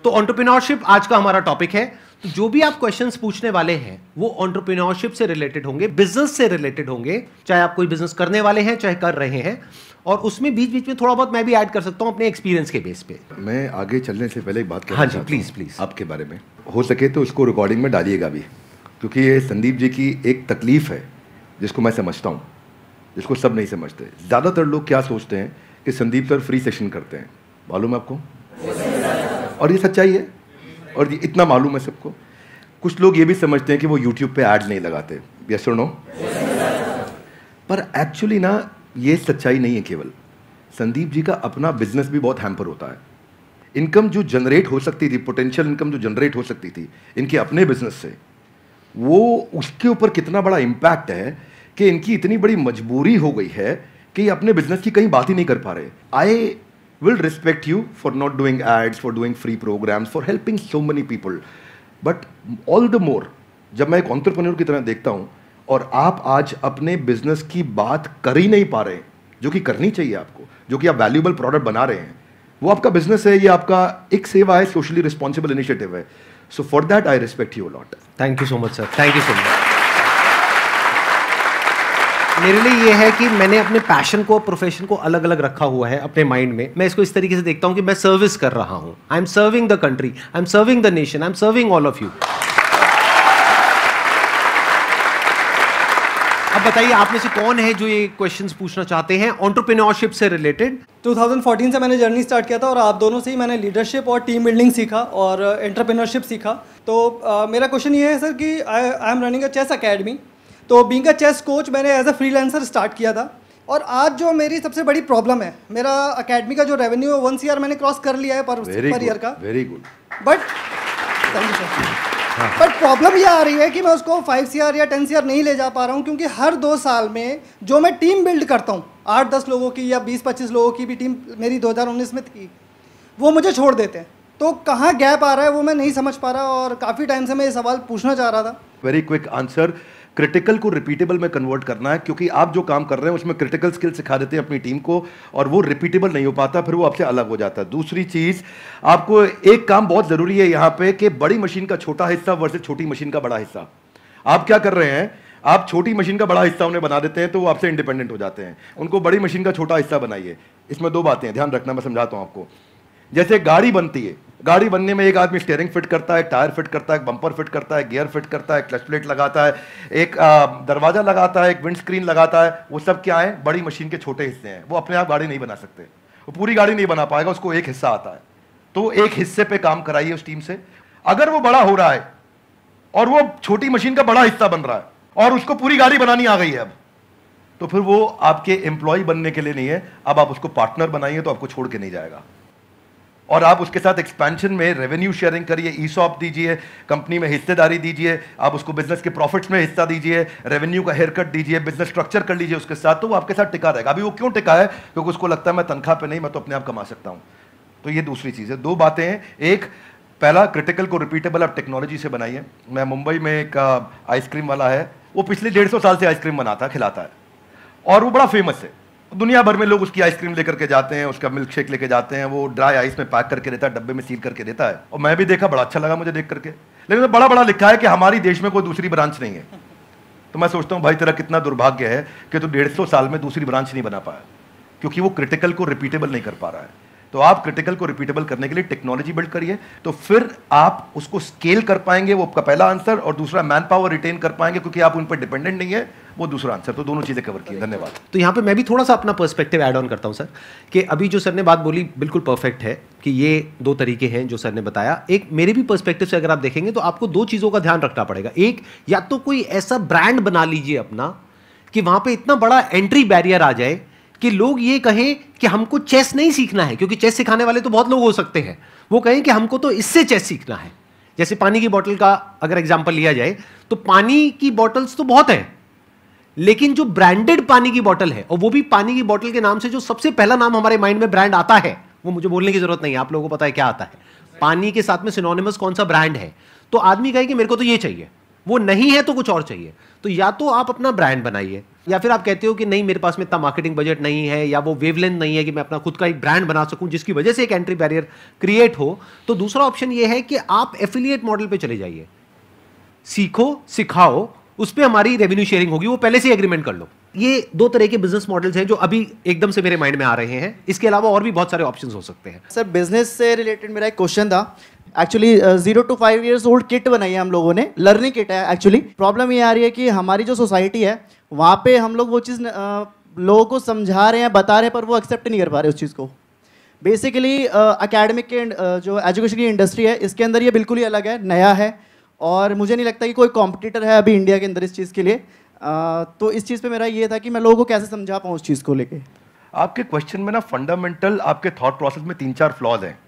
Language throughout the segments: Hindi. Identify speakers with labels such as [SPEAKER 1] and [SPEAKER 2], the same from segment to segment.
[SPEAKER 1] तो एंटरप्रेन्योरशिप आज का हमारा टॉपिक है। तो जो भी आप क्वेश्चंस पूछने वाले हैं वो एंटरप्रेन्योरशिप से रिलेटेड होंगे, बिजनेस से रिलेटेड होंगे, चाहे आप कोई बिजनेस करने वाले हैं चाहे कर रहे हैं, और उसमें बीच बीच में थोड़ा बहुत मैं भी ऐड कर सकता हूं अपने एक्सपीरियंस के बेस पे।
[SPEAKER 2] मैं आगे चलने से पहले एक बात कहना
[SPEAKER 1] हाँ जी,
[SPEAKER 2] चाहता
[SPEAKER 1] प्लीज
[SPEAKER 2] हूं
[SPEAKER 1] प्लीज
[SPEAKER 2] आपके बारे में। हो सके तो इसको रिकॉर्डिंग में डालिएगा भी, क्योंकि ये संदीप जी की एक तकलीफ है जिसको मैं समझता हूँ, जिसको सब नहीं समझते। ज़्यादातर लोग क्या सोचते हैं कि संदीप सर फ्री सेशन करते हैं, मालूम है आपको? और ये सच्चाई है, और ये इतना मालूम है सबको। कुछ लोग ये भी समझते हैं कि वो यूट्यूब पे एड नहीं लगाते, यस और नो? पर एक्चुअली ना ये सच्चाई नहीं है। केवल संदीप जी का अपना बिजनेस भी बहुत हैम्पर होता है। इनकम जो जनरेट हो सकती थी, पोटेंशियल इनकम जो जनरेट हो सकती थी इनके अपने बिजनेस से, वो उसके ऊपर कितना बड़ा इम्पैक्ट है कि इनकी इतनी बड़ी मजबूरी हो गई है कि ये अपने बिजनेस की कहीं बात ही नहीं कर पा रहे। I will respect you for not doing ads, for doing free programmes, for helping so many people, but all the more जब मैं एक एंटरप्रेन्योर की तरह देखता हूं और आप आज अपने बिजनेस की बात कर ही नहीं पा रहे हैं, जो कि करनी चाहिए आपको, जो कि आप वैल्यूएबल प्रोडक्ट बना रहे हैं, वो आपका बिजनेस है, ये आपका एक सेवा है, सोशली रिस्पॉन्सिबल इनिशिएटिव है। So for that I respect you lot.
[SPEAKER 1] Thank you so much sir, thank you so much. मेरे लिए ये है कि मैंने अपने पैशन को, प्रोफेशन को अलग अलग रखा हुआ है अपने माइंड में। मैं इसको इस तरीके से देखता हूं कि मैं सर्विस कर रहा हूं। I am serving the country, I am serving the nation, I am serving all of you. अब बताइए आप में से कौन है जो ये क्वेश्चंस पूछना चाहते हैं एंटरप्रेन्योरशिप से रिलेटेड?
[SPEAKER 3] 2014 से मैंने जर्नी स्टार्ट किया था और आप दोनों से ही मैंने लीडरशिप और टीम बिल्डिंग सीखा और एंटरप्रेन्योरशिप सीखा। तो मेरा क्वेश्चन ये है सर कि I am running a chess academy. तो बीइंग अ चेस कोच मैंने एज अ फ्रीलांसर स्टार्ट किया था, और आज जो मेरी सबसे बड़ी प्रॉब्लम है, मेरा अकेडमी का जो रेवेन्यू है 1 CR मैंने क्रॉस कर लिया है पर ईयर का।
[SPEAKER 2] Very good.
[SPEAKER 3] But thank you sir. But problem ये आ रही है कि मैं उसको 5 CR या 10 CR नहीं ले जा पा रहा हूँ, क्योंकि हर 2 साल में जो मैं टीम बिल्ड करता हूँ, 8-10 लोगों की या 20-25 लोगों की भी टीम मेरी 2019 में थी, वो मुझे छोड़ देते हैं। तो कहाँ गैप आ रहा है वो मैं नहीं समझ पा रहा, और काफ़ी टाइम से मैं ये सवाल पूछना चाह रहा था।
[SPEAKER 2] वेरी क्विक आंसर, क्रिटिकल को रिपीटेबल में कन्वर्ट करना है, क्योंकि आप जो काम कर रहे हैं उसमें क्रिटिकल स्किल सिखा देते हैं अपनी टीम को, और वो रिपीटेबल नहीं हो पाता, फिर वो आपसे अलग हो जाता है। दूसरी चीज, आपको एक काम बहुत जरूरी है यहाँ पे कि बड़ी मशीन का छोटा हिस्सा वर्सेस छोटी मशीन का बड़ा हिस्सा। आप क्या कर रहे हैं, आप छोटी मशीन का बड़ा हिस्सा उन्हें बना देते हैं तो वो आपसे इंडिपेंडेंट हो जाते हैं। उनको बड़ी मशीन का छोटा हिस्सा बनाइए। इसमें 2 बातें ध्यान रखना, मैं समझाता हूं आपको। जैसे गाड़ी बनती है, गाड़ी बनने में एक आदमी स्टीयरिंग फिट करता है, टायर फिट करता है, बम्पर फिट करता है, गियर फिट करता है, क्लच प्लेट लगाता है, एक दरवाजा लगाता है, एक विंड स्क्रीन लगाता है। वो सब क्या है, बड़ी मशीन के छोटे हिस्से हैं। वो अपने आप गाड़ी नहीं बना सकते, वो पूरी गाड़ी नहीं बना पाएगा, उसको एक हिस्सा आता है। तो एक हिस्से पे काम कराइए उस टीम से। अगर वो बड़ा हो रहा है और वो छोटी मशीन का बड़ा हिस्सा बन रहा है और उसको पूरी गाड़ी बनानी आ गई है अब, तो फिर वो आपके एम्प्लॉय बनने के लिए नहीं है, अब आप उसको पार्टनर बनाइए तो आपको छोड़ के नहीं जाएगा। और आप उसके साथ एक्सपेंशन में रेवेन्यू शेयरिंग करिए, ईसॉप दीजिए, कंपनी में हिस्सेदारी दीजिए, आप उसको बिजनेस के प्रॉफिट्स में हिस्सा दीजिए, रेवेन्यू का हेयर कट दीजिए, बिजनेस स्ट्रक्चर कर लीजिए उसके साथ, तो वो आपके साथ टिका रहेगा। अभी वो क्यों टिका है, क्योंकि उसको लगता है मैं तनख्वाह पे नहीं, मैं तो अपने आप कमा सकता हूं। तो ये दूसरी चीज़ है। 2 बातें हैं। एक, पहला, क्रिटिकल को रिपीटेबल आप टेक्नोलॉजी से बनाइए। मैं मुंबई में एक आइसक्रीम वाला है, वो पिछले 150 साल से आइसक्रीम बनाता है, खिलाता है, और वो बड़ा फेमस है। दुनिया भर में लोग उसकी आइसक्रीम लेकर के जाते हैं, उसका मिल्क शेक लेके जाते हैं, वो ड्राई आइस में पैक करके देता है, डब्बे में सील करके देता है। और मैं भी देखा, बड़ा अच्छा लगा मुझे देख करके, लेकिन तो बड़ा बड़ा लिखा है कि हमारी देश में कोई दूसरी ब्रांच नहीं है। तो मैं सोचता हूँ भाई तेरा कितना दुर्भाग्य है कि तू 150 साल में दूसरी ब्रांच नहीं बना पाया, क्योंकि वो क्रिटिकल को रिपीटेबल नहीं कर पा रहा है। तो आप क्रिटिकल को रिपीटेबल करने के लिए टेक्नोलॉजी बिल्ड करिए, तो फिर आप उसको स्केल कर पाएंगे। वो आपका पहला आंसर। और दूसरा, मैन पावर रिटेन कर पाएंगे, क्योंकि आप उन पर डिपेंडेंट नहीं है, वो दूसरा आंसर। तो दोनों चीजें कवर की। धन्यवाद।
[SPEAKER 1] तो यहाँ पे मैं भी थोड़ा सा अपना पर्सपेक्टिव ऐड ऑन करता हूँ सर, कि अभी जो सर ने बात बोली बिल्कुल परफेक्ट है कि ये 2 तरीके हैं जो सर ने बताया। एक मेरे भी पर्सपेक्टिव से अगर आप देखेंगे तो आपको 2 चीज़ों का ध्यान रखना पड़ेगा। एक, या तो कोई ऐसा ब्रांड बना लीजिए अपना कि वहाँ पे इतना बड़ा एंट्री बैरियर आ जाए कि लोग ये कहें कि हमको चेस नहीं सीखना है, क्योंकि चेस सिखाने वाले तो बहुत लोग हो सकते हैं, वो कहें कि हमको तो इससे चेस सीखना है। जैसे पानी की बोतल का अगर एग्जांपल लिया जाए तो पानी की बोतल्स तो बहुत है, लेकिन जो ब्रांडेड पानी की बोतल है, और वो भी पानी की बोतल के नाम से जो सबसे पहला नाम हमारे माइंड में ब्रांड आता है, वो मुझे बोलने की जरूरत नहीं है, आप लोगों को पता है क्या आता है। पानी के साथ में सिनोनिमस कौन सा ब्रांड है, तो आदमी कहे कि मेरे को तो ये चाहिए, वो नहीं है तो कुछ और चाहिए। तो या तो आप अपना ब्रांड बनाइए, या फिर आप कहते हो कि नहीं मेरे पास में इतना मार्केटिंग बजट नहीं है या वो वेवलेंथ नहीं है कि मैं अपना खुद का एक ब्रांड बना सकूं जिसकी वजह से एक एंट्री बैरियर क्रिएट हो, तो दूसरा ऑप्शन ये है कि आप एफिलिएट मॉडल पे चले जाइए, सीखो सिखाओ, उस पर हमारी रेवेन्यू शेयरिंग होगी, वो पहले से एग्रीमेंट कर लो। ये दो तरह के बिजनेस मॉडल्स हैं जो अभी एकदम से मेरे माइंड में आ रहे हैं। इसके अलावा और भी बहुत सारे ऑप्शंस हो सकते हैं।
[SPEAKER 4] सर बिजनेस से रिलेटेड मेरा एक क्वेश्चन था। Actually 0 to 5 years old kit बनाई है हम लोगों ने, लर्निंग किट है। एक्चुअली प्रॉब्लम ये आ रही है कि हमारी जो सोसाइटी है वहाँ पे हम लोग वो चीज़ लोगों को समझा रहे हैं, बता रहे हैं, पर वो एक्सेप्ट नहीं कर पा रहे उस चीज़ को। बेसिकली एकेडमिक के जो एजुकेशन की इंडस्ट्री है इसके अंदर ये बिल्कुल ही अलग है, नया है, और मुझे नहीं लगता कि कोई कॉम्पिटिटर है अभी इंडिया के अंदर इस चीज़ के लिए। तो इस चीज़ पे मेरा ये था कि मैं लोगों को कैसे समझा पाऊँ उस चीज़ को लेके।
[SPEAKER 2] आपके क्वेश्चन में ना फंडामेंटल आपके थॉट प्रोसेस में 3-4 फ्लॉज हैं,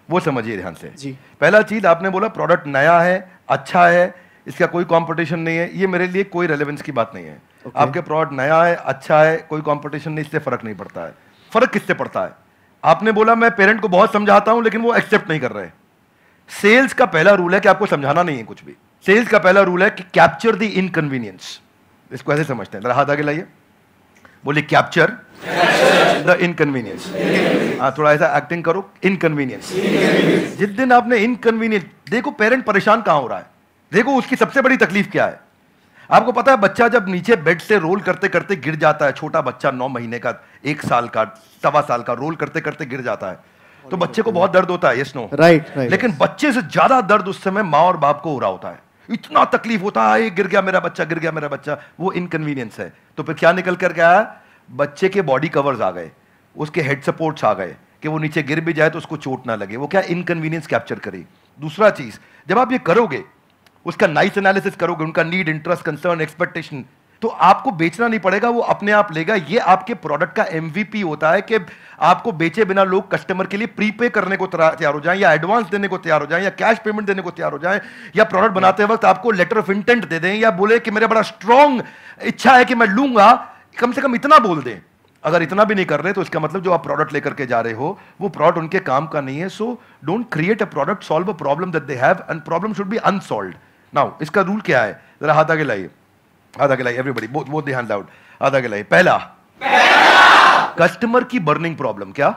[SPEAKER 2] वो समझिए ध्यान से जी। पहला चीज आपने बोला प्रोडक्ट नया है, अच्छा है, इसका कोई कंपटीशन नहीं है। ये मेरे लिए कोई रेलेवेंस की बात नहीं है। आपके प्रोडक्ट नया है, अच्छा है, कोई कंपटीशन नहीं, इससे फर्क नहीं पड़ता है। फर्क किससे पड़ता है? आपने बोला मैं पेरेंट को बहुत समझाता हूं लेकिन वो एक्सेप्ट नहीं कर रहे। सेल्स का पहला रूल है कि आपको समझाना नहीं है कुछ भी। सेल्स का पहला रूल है कि कैप्चर द इनकन्वीनियंस। इसको ऐसे समझते हैं, जरा हाथ आगे लाइए, बोलिए कैप्चर द इनकन्वीनियंस। हाँ, थोड़ा ऐसा एक्टिंग करो, इनकन्वीनियंस। जिस दिन आपने इनकन्वीनियंस, देखो पेरेंट परेशान कहां हो रहा है, देखो उसकी सबसे बड़ी तकलीफ क्या है। आपको पता है बच्चा जब नीचे बेड से रोल करते करते गिर जाता है, छोटा बच्चा 9 महीने का, 1 साल का, 1.25 साल का, रोल करते करते गिर जाता है तो बच्चे को बहुत दर्द होता है, यस नो?
[SPEAKER 4] राइट।
[SPEAKER 2] लेकिन बच्चे से ज्यादा दर्द उस समय माँ और बाप को हो रहा होता है। इतना तकलीफ होता है, गिर गया मेरा बच्चा, गिर गया मेरा बच्चा, वो इनकन्वीनियंस है। तो फिर क्या निकल कर गया? बच्चे के बॉडी कवर्स आ गए, उसके हेड सपोर्ट्स आ गए कि वो नीचे गिर भी जाए तो उसको चोट ना लगे। वो क्या इनकन्वीनियंस कैप्चर करे। दूसरा चीज, जब आप ये करोगे, उसका नाइस एनालिसिस करोगे, उनका नीड, इंटरेस्ट, कंसर्न, एक्सपेक्टेशन, तो आपको बेचना नहीं पड़ेगा, वो अपने आप लेगा। ये आपके प्रोडक्ट का एमवीपी होता है कि आपको बेचे बिना लोग कस्टमर के लिए प्रीपे करने को तैयार हो जाएं, या एडवांस देने को तैयार हो जाएं, या कैश पेमेंट देने को तैयार हो जाएं, या प्रोडक्ट बनाते वक्त आपको लेटर ऑफ इंटेंट दे दें, या बोले कि मेरा बड़ा स्ट्रॉन्ग इच्छा है कि मैं लूंगा, कम से कम इतना बोल दें। अगर इतना भी नहीं कर रहे तो इसका मतलब जो आप प्रोडक्ट लेकर के जा रहे हो वो प्रोडक्ट उनके काम का नहीं है। So don't create a product, solve a problem that they have, and problem should be unsolved. Now इसका रूल क्या है, जरा हाथ आगे लाइए, हाथ आगे लाइए, everybody, both the hands out, हाथ आगे लाइए। पहला, कस्टमर की बर्निंग प्रॉब्लम। क्या?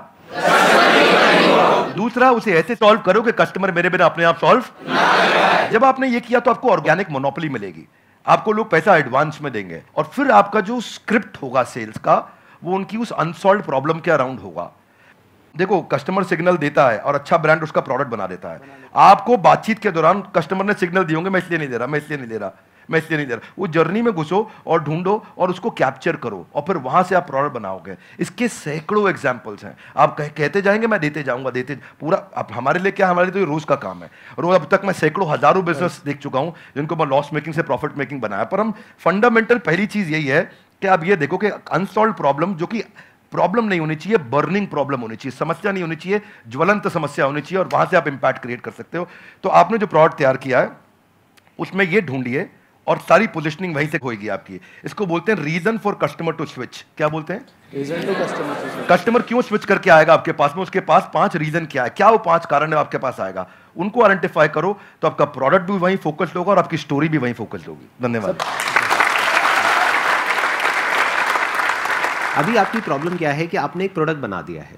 [SPEAKER 2] दूसरा, उसे ऐसे सॉल्व करो कि कस्टमर मेरे बिना अपने आप सॉल्व। जब आपने ये किया तो आपको ऑर्गेनिक मोनोपोली मिलेगी, आपको लोग पैसा एडवांस में देंगे, और फिर आपका जो स्क्रिप्ट होगा सेल्स का वो उनकी उस अनसॉल्व प्रॉब्लम के अराउंड होगा। देखो कस्टमर सिग्नल देता है और अच्छा ब्रांड उसका प्रोडक्ट बना देता है। आपको बातचीत के दौरान कस्टमर ने सिग्नल दिए होंगे, मैं इसलिए नहीं दे रहा, मैं इसलिए नहीं दे रहा, मैं इसलिए नहीं दे रहा। वो जर्नी में घुसो और ढूंढो और उसको कैप्चर करो, और फिर वहां से आप प्रोडक्ट बनाओगे। इसके सैकड़ों एग्जांपल्स हैं। आप कहते जाएंगे, मैं देते जाऊंगा, देते पूरा। अब हमारे लिए क्या, हमारे लिए तो ये रोज का काम है, और अब तक मैं सैकड़ों हजारों बिजनेस देख चुका हूं जिनको मैं लॉस मेकिंग से प्रॉफिट मेकिंग बनाया। पर हम फंडामेंटल पहली चीज यही है कि आप ये देखो कि अनसॉल्व प्रॉब्लम, जो कि प्रॉब्लम नहीं होनी चाहिए, बर्निंग प्रॉब्लम होनी चाहिए, समस्या नहीं होनी चाहिए, ज्वलंत समस्या होनी चाहिए, और वहां से आप इंपैक्ट क्रिएट कर सकते हो। तो आपने जो प्रोडक्ट तैयार किया है उसमें ये ढूंढिए, और सारी पोजिशनिंग वहीं से होगी आपकी। इसको बोलते हैं reason for customer to switch. क्या बोलते हैं?
[SPEAKER 4] Reason to customer.
[SPEAKER 2] कस्टमर क्यों स्विच करके आएगा आपके पास में, उसके पास 5 रीजन क्या है, क्या वो 5 कारण है आपके पास आएगा, उनको आइडेंटिफाई करो, तो आपका प्रोडक्ट भी वहीं फोकस्ड होगा और आपकी स्टोरी भी वहीं फोकस्ड होगी। धन्यवाद।
[SPEAKER 1] अभी आपकी प्रॉब्लम क्या है कि आपने एक प्रोडक्ट बना दिया है,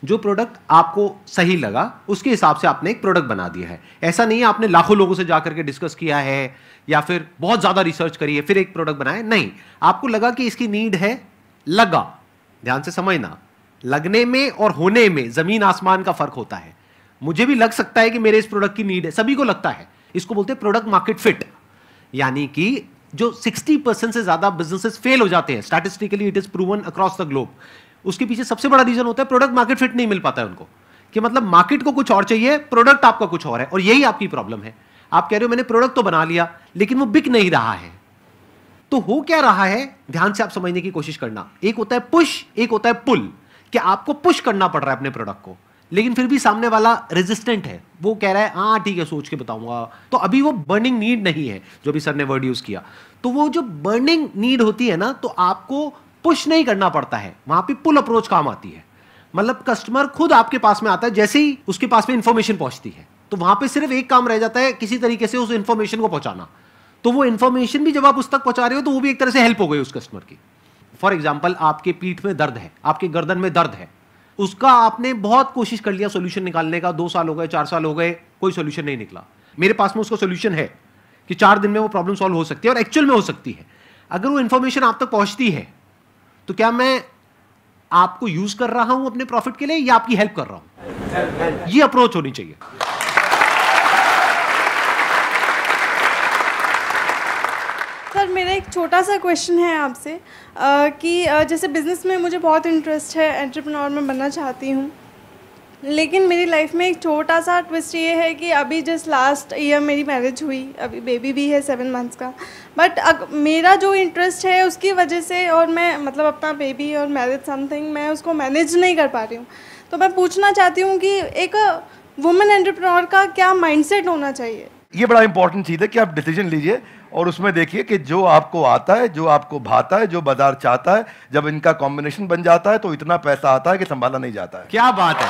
[SPEAKER 1] जो प्रोडक्ट आपको सही लगा उसके हिसाब से आपने एक प्रोडक्ट बना दिया है। ऐसा नहीं है आपने लाखों लोगों से जाकर के डिस्कस किया है या फिर बहुत ज्यादा रिसर्च करी है फिर एक प्रोडक्ट बनाया, नहीं। आपको लगा कि इसकी नीड है, लगा। ध्यान से समझना, लगने में और होने में जमीन आसमान का फर्क होता है। मुझे भी लग सकता है कि मेरे इस प्रोडक्ट की नीड है, सभी को लगता है। इसको बोलते हैं प्रोडक्ट मार्केट फिट। यानी कि जो 60% से ज्यादा बिजनेसेस फेल हो जाते हैं, statistically it is proven across the globe, उसके पीछे सबसे बड़ा रीजन होता है प्रोडक्ट मार्केट फिट नहीं मिल पाता है उनको। कि मतलब मार्केट को कुछ और चाहिए, प्रोडक्ट आपका कुछ और है, और यही आपकी प्रॉब्लम है। आप कह रहे हो मैंने प्रोडक्ट तो बना लिया लेकिन वो बिक नहीं रहा है। तो हो क्या रहा है, ध्यान से आप समझने की कोशिश करना। एक होता है पुश, एक होता है पुल। कि आपको पुश करना पड़ रहा है अपने प्रोडक्ट को, लेकिन फिर भी सामने वाला रेजिस्टेंट है, वो कह रहा है हाँ ठीक है सोच के बताऊंगा। तो अभी वो बर्निंग नीड नहीं है, जो भी सर ने वर्ड यूज किया। तो वो जो बर्निंग नीड होती है ना, तो आपको पुश नहीं करना पड़ता है, वहां पे पुल अप्रोच काम आती है। मतलब कस्टमर खुद आपके पास में आता है, जैसे ही उसके पास में इंफॉर्मेशन पहुंचती है, तो वहां पे सिर्फ एक काम रह जाता है, किसी तरीके से उस इंफॉर्मेशन को पहुंचाना। तो वो इंफॉर्मेशन भी जब आप उस तक पहुंचा रहे हो तो वो भी एक तरह से हेल्प हो गई उस कस्टमर की। फॉर एग्जाम्पल आपके पीठ में दर्द है, आपके गर्दन में दर्द है, उसका आपने बहुत कोशिश कर लिया सोल्यूशन निकालने का, 2 साल हो गए, 4 साल हो गए, कोई सोल्यूशन नहीं निकला। मेरे पास में उसका सोल्यूशन है कि 4 दिन में वो प्रॉब्लम सॉल्व हो सकती है, और एक्चुअल में हो सकती है। अगर वो इंफॉर्मेशन आप तक पहुंचती है तो क्या मैं आपको यूज कर रहा हूं अपने प्रॉफिट के लिए या आपकी हेल्प कर रहा हूं? ये अप्रोच होनी चाहिए।
[SPEAKER 5] सर मेरा एक छोटा सा क्वेश्चन है आपसे कि जैसे बिज़नेस में मुझे बहुत इंटरेस्ट है, एंटरप्रेन्योर में बनना चाहती हूँ, लेकिन मेरी लाइफ में एक छोटा सा ट्विस्ट ये है कि अभी जस्ट लास्ट ईयर मेरी मैरिज हुई, अभी बेबी भी है 7 मंथ्स का, बट मेरा जो इंटरेस्ट है उसकी वजह से, और मैं मतलब अपना बेबी और मैरिज समथिंग मैं उसको मैनेज नहीं कर पा रही हूँ। तो मैं पूछना चाहती हूँ कि एक वुमेन एंटरप्रेन्योर का क्या माइंडसेट होना चाहिए?
[SPEAKER 2] ये बड़ा इंपॉर्टेंट चीज है कि आप डिसीजन लीजिए और उसमें देखिए कि जो आपको आता है, जो आपको भाता है, जो बाजार चाहता है, जब इनका कॉम्बिनेशन बन जाता है तो इतना पैसा आता है कि संभाला नहीं जाता है।
[SPEAKER 1] क्या बात है।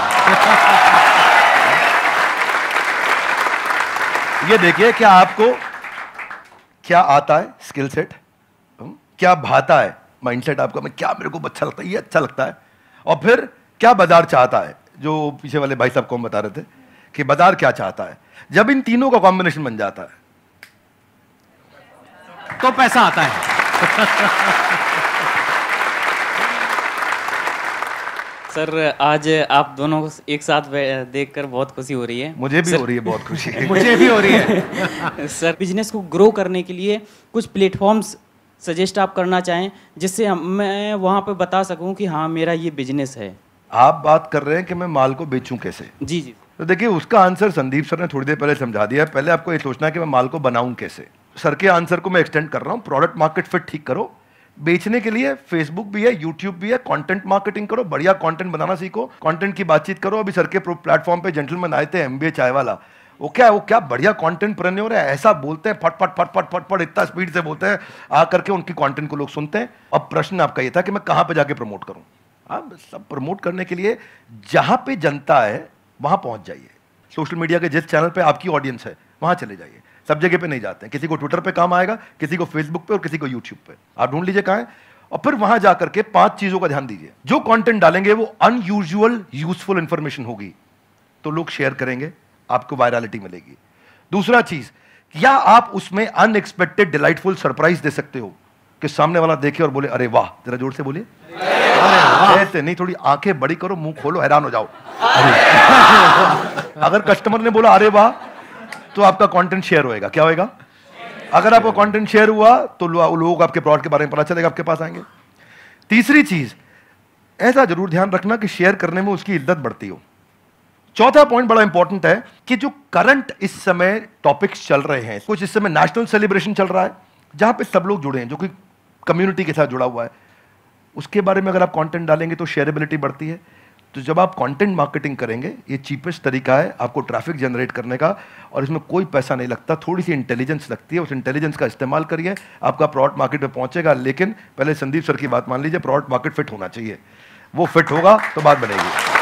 [SPEAKER 2] ये देखिए क्या आपको क्या आता है, स्किल सेट, क्या भाता है, माइंडसेट आपका, मैं क्या मेरे को अच्छा लगता है, ये अच्छा लगता है, और फिर क्या बाजार चाहता है, जो पीछे वाले भाई साहब को हम बता रहे थे कि बाजार क्या चाहता है। जब इन तीनों का कॉम्बिनेशन बन जाता है
[SPEAKER 1] तो पैसा आता है।
[SPEAKER 6] सर आज आप दोनों को एक साथ देखकर बहुत खुशी हो रही है।
[SPEAKER 2] मुझे भी हो रही है बहुत खुशी।
[SPEAKER 1] मुझे भी हो रही है।
[SPEAKER 6] सर बिजनेस को ग्रो करने के लिए कुछ प्लेटफॉर्म्स सजेस्ट आप करना चाहें जिससे मैं वहाँ पे बता सकूँ कि हाँ मेरा ये बिजनेस है।
[SPEAKER 2] आप बात कर रहे हैं कि मैं माल को बेचूं कैसे?
[SPEAKER 6] जी जी।
[SPEAKER 2] तो देखिए उसका आंसर संदीप सर ने थोड़ी देर पहले समझा दिया है। पहले आपको ये सोचना है कि मैं माल को बनाऊं कैसे। सर के आंसर को मैं एक्सटेंड कर रहा हूं, प्रोडक्ट मार्केट फिट ठीक करो। बेचने के लिए फेसबुक भी है, यूट्यूब भी है, कंटेंट मार्केटिंग करो, बढ़िया कंटेंट बनाना सीखो, कंटेंट की बातचीत करो। अभी सर के प्लेटफॉर्म पे जेंटलमैन आए थे, एमबीए चाय वाला, वो क्या बढ़िया कंटेंट प्रेन्योर है, ऐसा बोलते हैं फट फट फट फट फट फट इतना स्पीड से बोलते हैं, आ करके उनकी कंटेंट को लोग सुनते हैं। अब प्रश्न आपका ये था कि मैं कहां पे जाके प्रमोट करूं। आप सब प्रमोट करने के लिए जहां पे जनता है वहां पहुंच जाइए। सोशल मीडिया के जिस चैनल पे आपकी ऑडियंस है वहां चले जाइए। सब जगह पे नहीं जाते हैं, किसी को ट्विटर पे काम आएगा, किसी को फेसबुक पे और किसी को यूट्यूब पे। आप ढूंढ लीजिए कहां है और फिर वहां जाकर के 5 चीजों का ध्यान दीजिए। जो कंटेंट डालेंगे वो अनयूजुअल यूजफुल इंफॉर्मेशन होगी तो लोग शेयर करेंगे, आपको वायरलिटी मिलेगी। दूसरा चीज, या आप उसमें अनएक्सपेक्टेड डिलाइटफुल सरप्राइज दे सकते हो कि सामने वाला देखे और बोले अरे वाह। जरा जोर से बोलिए ऐसे नहीं, थोड़ी आंखें बड़ी करो, मुंह खोलो, हैरान हो जाओ। अगर कस्टमर ने बोला अरे वाह तो आपका कंटेंट शेयर होएगा। क्या होएगा? अगर आपका कंटेंट शेयर हुआ तो लोग आपके प्रोडक्ट के बारे में पता चलेगा, आपके पास आएंगे। तीसरी चीज, ऐसा जरूर ध्यान रखना कि शेयर करने में उसकी इज्जत बढ़ती हो। चौथा पॉइंट बड़ा इंपॉर्टेंट है कि जो करंट इस समय टॉपिक्स चल रहे हैं, कुछ इस समय नेशनल सेलिब्रेशन चल रहा है जहां पे सब लोग जुड़े हैं, जो कि कम्युनिटी के साथ जुड़ा हुआ है, उसके बारे में अगर आप कंटेंट डालेंगे तो शेयरेबिलिटी बढ़ती है। तो जब आप कंटेंट मार्केटिंग करेंगे, ये चीपेस्ट तरीका है आपको ट्रैफिक जनरेट करने का, और इसमें कोई पैसा नहीं लगता, थोड़ी सी इंटेलिजेंस लगती है। उस इंटेलिजेंस का इस्तेमाल करिए, आपका प्रोडक्ट मार्केट पे पहुंचेगा। लेकिन पहले संदीप सर की बात मान लीजिए, प्रोडक्ट मार्केट फिट होना चाहिए। वो फिट होगा तो बात बनेगी।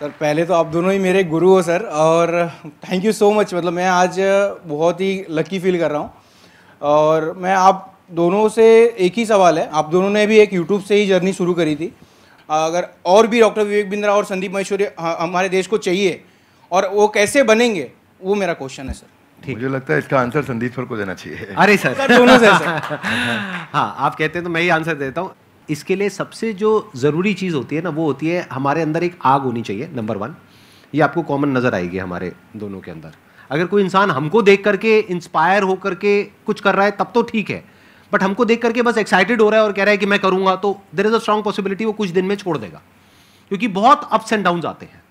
[SPEAKER 7] सर पहले तो आप दोनों ही मेरे गुरु हो सर, और थैंक यू सो मच। मतलब मैं आज बहुत ही लकी फील कर रहा हूँ। और मैं आप दोनों से एक ही सवाल है, आप दोनों ने भी एक यूट्यूब से ही जर्नी शुरू करी थी, अगर और भी डॉक्टर विवेक बिंद्रा और संदीप महेश्वरी हमारे देश को चाहिए, और वो कैसे बनेंगे, वो मेरा क्वेश्चन है सर।
[SPEAKER 2] मुझे लगता है इसका आंसर संदीप सर को देना चाहिए।
[SPEAKER 1] अरे सर
[SPEAKER 7] दोनों से सर।
[SPEAKER 1] हाँ, आप कहते हैं तो मैं ही आंसर देता हूँ। इसके लिए सबसे जो ज़रूरी चीज़ होती है ना, वो होती है हमारे अंदर एक आग होनी चाहिए। नंबर 1, ये आपको कॉमन नज़र आएगी हमारे दोनों के अंदर। अगर कोई इंसान हमको देख करके इंस्पायर हो करके कुछ कर रहा है तब तो ठीक है, बट हमको देख करके बस एक्साइटेड हो रहा है और कह रहा है कि मैं करूँगा, तो there is a strong possibility वो कुछ दिन में छोड़ देगा। क्योंकि बहुत अप्स एंड डाउन्स आते हैं।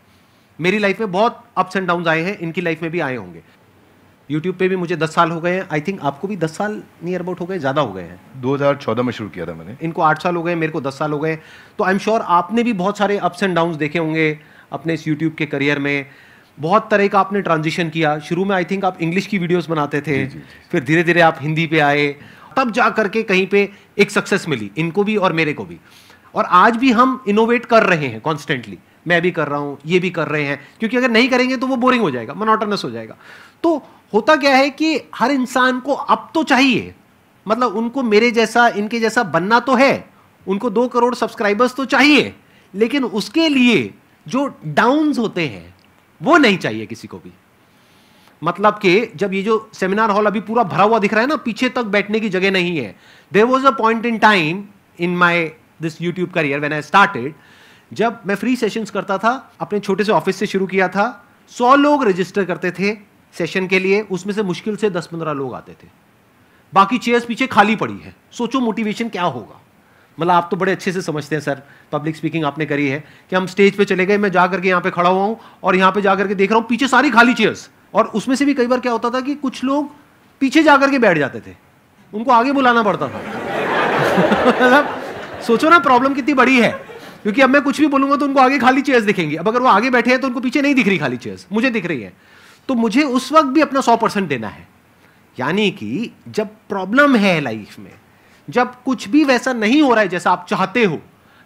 [SPEAKER 1] मेरी लाइफ में बहुत अप्स एंड डाउन्स आए हैं, इनकी लाइफ में भी आए होंगे। यूट्यूब पे भी मुझे 10 साल हो गए हैं, आई थिंक आपको भी 10 साल नियर अबाउट हो गए, ज़्यादा हो गए हैं।
[SPEAKER 2] 2014 में शुरू किया था मैंने।
[SPEAKER 1] इनको 8 साल हो गए, मेरे को 10 साल हो गए। तो आई एम श्योर आपने भी बहुत सारे अप्स एंड डाउन्स देखे होंगे अपने इस यूट्यूब के करियर में। बहुत तरह का आपने ट्रांजिशन किया। शुरू में आई थिंक आप इंग्लिश की वीडियोस बनाते थे, फिर धीरे धीरे आप हिंदी पे आए, तब जा करके कहीं पे एक सक्सेस मिली, इनको भी और मेरे को भी। और आज भी हम इनोवेट कर रहे हैं कॉन्स्टेंटली, मैं भी कर रहा हूं, ये भी कर रहे हैं, क्योंकि अगर नहीं करेंगे तो वो बोरिंग हो जाएगा, मोनोटोनस हो जाएगा। तो होता क्या है कि हर इंसान को अब तो चाहिए, मतलब उनको मेरे जैसा, इनके जैसा बनना तो है, उनको 2 करोड़ सब्सक्राइबर्स तो चाहिए, लेकिन उसके लिए जो डाउन्स होते हैं वो नहीं चाहिए किसी को भी। मतलब कि जब ये जो सेमिनार हॉल अभी पूरा भरा हुआ दिख रहा है ना, पीछे तक बैठने की जगह नहीं है। There was a point in time in my this YouTube career when I started, जब मैं फ्री सेशंस करता था, अपने छोटे से ऑफिस से शुरू किया था, 100 लोग रजिस्टर करते थे सेशन के लिए, उसमें से मुश्किल से 10-15 लोग आते थे, बाकी चेयर्स पीछे खाली पड़ी है। सोचो मोटिवेशन क्या होगा। मतलब आप तो बड़े अच्छे से समझते हैं सर, पब्लिक स्पीकिंग आपने करी है, कि हम स्टेज पे चले गए, मैं जाकर के यहाँ पे खड़ा हुआ हूँ और यहाँ पे जाकर के देख रहा हूँ पीछे सारी खाली चेयर्स, और उसमें से भी कई बार क्या होता था कि कुछ लोग पीछे जाकर के बैठ जाते थे, उनको आगे बुलाना पड़ता था। मतलब सोचो ना प्रॉब्लम कितनी बड़ी है, क्योंकि अब मैं कुछ भी बोलूंगा तो उनको आगे खाली चेयर्स दिखेंगी। अब अगर वो आगे बैठे हैं तो उनको पीछे नहीं दिख रही खाली चेयर्स, मुझे दिख रही है। तो मुझे उस वक्त भी अपना 100% देना है। यानी कि जब प्रॉब्लम है लाइफ में, जब कुछ भी वैसा नहीं हो रहा है जैसा आप चाहते हो,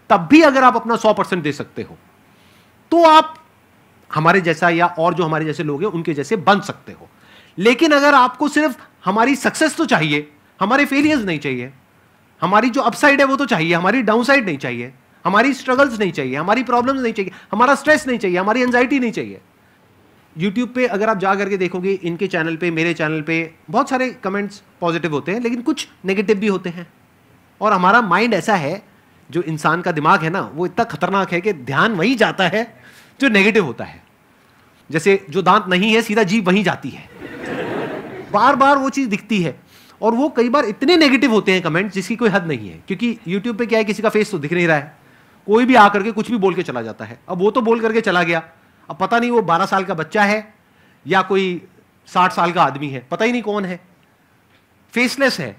[SPEAKER 1] तब भी अगर आप अपना 100% दे सकते हो तो आप हमारे जैसा या और जो हमारे जैसे लोग हैं उनके जैसे बन सकते हो। लेकिन अगर आपको सिर्फ हमारी सक्सेस तो चाहिए, हमारे फेलियर्स नहीं चाहिए, हमारी जो अपसाइड है वो तो चाहिए, हमारी डाउनसाइड नहीं चाहिए, हमारी स्ट्रगल्स नहीं चाहिए, हमारी प्रॉब्लम्स नहीं चाहिए, हमारा स्ट्रेस नहीं चाहिए, हमारी एंजाइटी नहीं चाहिए। YouTube पे अगर आप जा करके देखोगे, इनके चैनल पे, मेरे चैनल पे बहुत सारे कमेंट्स पॉजिटिव होते हैं, लेकिन कुछ नेगेटिव भी होते हैं। और हमारा माइंड ऐसा है, जो इंसान का दिमाग है ना, वो इतना खतरनाक है कि ध्यान वहीं जाता है जो नेगेटिव होता है। जैसे जो दांत नहीं है, सीधा जीभ वहीं जाती है, बार बार वो चीज दिखती है। और वो कई बार इतने नेगेटिव होते हैं कमेंट जिसकी कोई हद नहीं है, क्योंकि YouTube पे क्या है, किसी का फेस तो दिख नहीं रहा है, कोई भी आकर के कुछ भी बोल के चला जाता है। अब वो तो बोल करके चला गया, अब पता नहीं वो 12 साल का बच्चा है या कोई 60 साल का आदमी है, पता ही नहीं कौन है, फेसलेस है,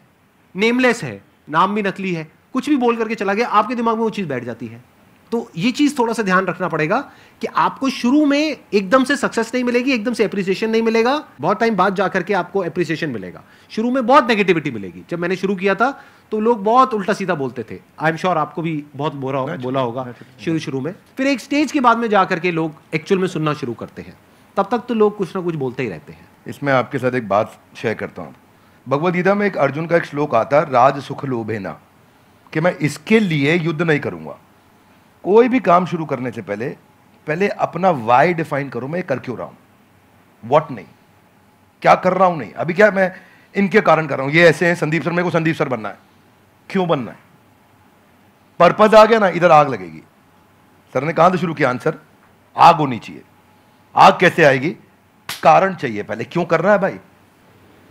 [SPEAKER 1] नेमलेस है, नाम भी नकली है, कुछ भी बोल करके चला गया, आपके दिमाग में वो चीज बैठ जाती है। तो ये चीज थोड़ा सा ध्यान रखना पड़ेगा कि आपको शुरू में एकदम से सक्सेस नहीं मिलेगी, एकदम से एप्रिसिएशन नहीं मिलेगा, बहुत टाइम बाद जाकर के आपको एप्रिसिएशन मिलेगा। शुरू में बहुत नेगेटिविटी मिलेगी। जब मैंने शुरू किया था तो लोग बहुत उल्टा सीधा बोलते थे, आई एम श्योर आपको भी बहुत बोला होगा शुरू में। फिर एक स्टेज के बाद में जाकर के लोग एक्चुअल में सुनना शुरू करते हैं, तब तक तो लोग कुछ ना कुछ बोलते ही रहते हैं।
[SPEAKER 2] इसमें आपके साथ एक बात शेयर करता हूँ। भगवद गीता में एक अर्जुन का एक श्लोक आता है, राज सुख लोभेना, कि मैं इसके लिए युद्ध नहीं करूंगा। कोई भी काम शुरू करने से पहले अपना वाई डिफाइन करो, मैं कर क्यों रहा हूं, व्हाट नहीं, क्या कर रहा हूं नहीं। अभी क्या मैं इनके कारण कर रहा हूं, ये ऐसे हैं संदीप सर, मेरे को संदीप सर बनना है, क्यों बनना है, पर्पज आ गया ना, इधर आग लगेगी। सर ने कहां से शुरू किया आंसर, आग होनी चाहिए। आग कैसे आएगी, कारण चाहिए पहले, क्यों कर रहा है भाई।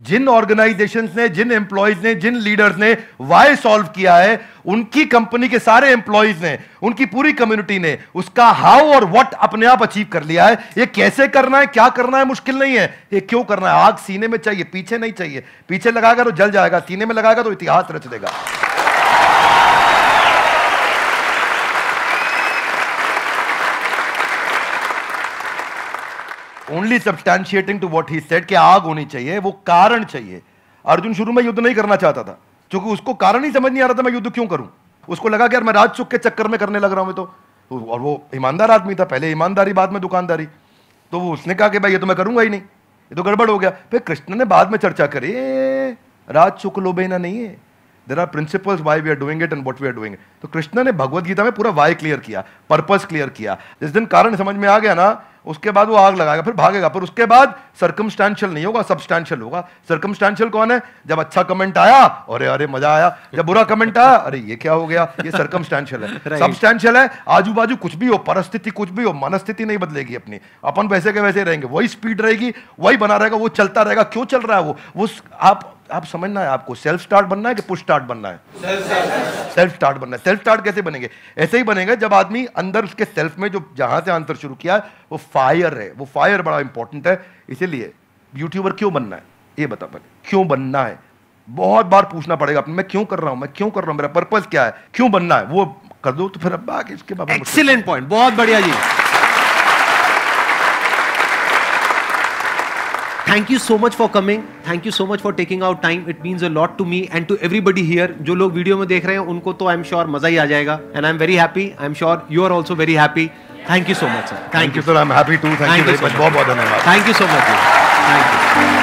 [SPEAKER 2] जिन ऑर्गेनाइजेशंस ने, जिन एम्प्लॉयज ने, जिन लीडर्स ने वाई सॉल्व किया है, उनकी कंपनी के सारे एम्प्लॉयज ने, उनकी पूरी कम्युनिटी ने उसका हाउ और व्हाट अपने आप अचीव कर लिया है। ये कैसे करना है, क्या करना है, मुश्किल नहीं है, ये क्यों करना है। आग सीने में चाहिए, पीछे नहीं चाहिए। पीछे लगाएगा तो जल जाएगा, सीने में लगाएगा तो इतिहास रच देगा। Only substantiating to what he said कि आग होनी चाहिए, वो कारण चाहिए। अर्जुन शुरू में युद्ध नहीं करना चाहता था, क्योंकि उसको कारण ही समझ नहीं आ रहा था मैं युद्ध क्यों करूं। उसको लगा कि यार मैं राजसुख के चक्कर में करने लग रहा हूं और वो ईमानदार आदमी था, पहले ईमानदारी बाद में दुकानदारी। तो वो उसने कहा कि भाई ये तो मैं करूंगा ही नहीं, ये तो गड़बड़ हो गया। फिर कृष्ण ने बाद में चर्चा करी, राजसुख लोभेना नहीं है, there are principles why we are doing it and what we are doing. तो कृष्ण ने भगवद गीता में पूरा व्हाई क्लियर किया, पर्पस क्लियर किया। जिस दिन कारण समझ में आ गया ना, उसके बाद वो आग लगाएगा, फिर भागेगा। फिर उसके बाद सर्कमस्टेंशियल नहीं होगा, सब्सटेंशियल होगा। सर्कमस्टेंशियल कौन है, जब अच्छा कमेंट आया अरे अरे मजा आया, जब बुरा कमेंट आया अरे ये क्या हो गया, ये सर्कमस्टेंशियल है। सब्सटेंशियल है, आजू बाजू कुछ भी हो, परिस्थिति कुछ भी हो, मनस्थिति नहीं बदलेगी अपनी, अपन वैसे के वैसे रहेंगे, वही स्पीड रहेगी, वही बना रहेगा, वो चलता रहेगा। क्यों चल रहा है वो आप समझना है, आपको सेल्फ स्टार्ट बनना है कि पुश स्टार्ट बनना है। सेल्फ स्टार्ट बनना है। सेल्फ स्टार्ट कैसे बनेंगे, ऐसे ही बनेंगे जब आदमी अंदर उसके सेल्फ में जो जहां से आंसर शुरू किया है वो फायर है। वो फायर बड़ा इंपॉर्टेंट है। इसीलिए यूट्यूबर क्यों बनना है, ये बता पहले, क्यों बनना है। बहुत बार पूछना पड़ेगा अपने, मैं क्यों कर रहा हूं, मैं क्यों कर रहा हूं, मेरा पर्पस क्या है, क्यों बनना है, वो कर दो तो फिर अब आगे इसके बाद।
[SPEAKER 1] एक्सीलेंट पॉइंट, बहुत बढ़िया जी। thank you so much for coming. Thank you so much for taking out time. It means a lot to me and to everybody here. जो लोग वीडियो में देख रहे हैं उनको तो I'm sure मजा ही आ जाएगा. And I'm very happy. I'm sure you are also very happy. Thank you so much, sir.
[SPEAKER 2] Thank you, sir. I'm happy too. Thank you very much. बहुत धन्यवाद.
[SPEAKER 1] Thank you so much. Thank you.